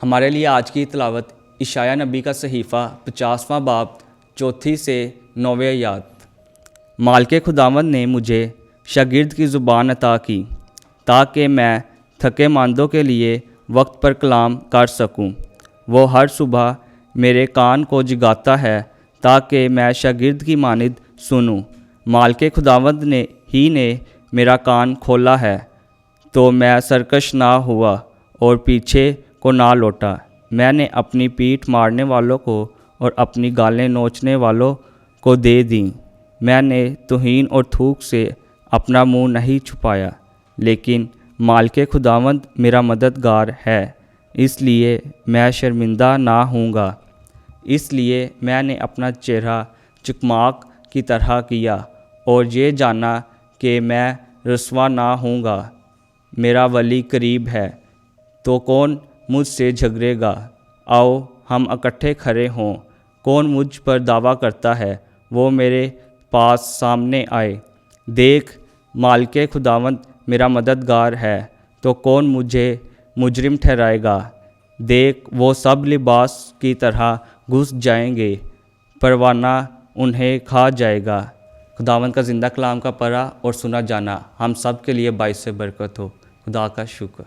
हमारे लिए आज की तिलावत इशाया नबी का सहीफ़ा 50वां बाब 4 से 9 आयत। मालिक खुदावंद ने मुझे शागिर्द की ज़ुबान अता की ताकि मैं थके मांदों के लिए वक्त पर कलाम कर सकूं। वो हर सुबह मेरे कान को जगाता है ताकि मैं शागिर्द की मानिद सुनूं। मालिक खुदावंद ने मेरा कान खोला है तो मैं सरकश ना हुआ और पीछे को ना लौटा। मैंने अपनी पीठ मारने वालों को और अपनी गालें नोचने वालों को दे दी। मैंने तौहीन और थूक से अपना मुंह नहीं छुपाया, लेकिन मालिक खुदावंद मेरा मददगार है, इसलिए मैं शर्मिंदा ना होऊंगा। इसलिए मैंने अपना चेहरा चकमाक की तरह किया और ये जाना कि मैं रसवा ना होऊंगा। मेरा वली करीब है, तो कौन मुझसे झगड़ेगा? आओ हम इकट्ठे खड़े हों। कौन मुझ पर दावा करता है, वो मेरे पास सामने आए। देख, मालिक खुदावंद मेरा मददगार है, तो कौन मुझे मुजरिम ठहराएगा? देख, वो सब लिबास की तरह घुस जाएंगे, परवाना उन्हें खा जाएगा। खुदावंद का ज़िंदा कलाम का पढ़ा और सुना जाना हम सब के लिए बाइस बरकत हो। खुदा का शुक्र।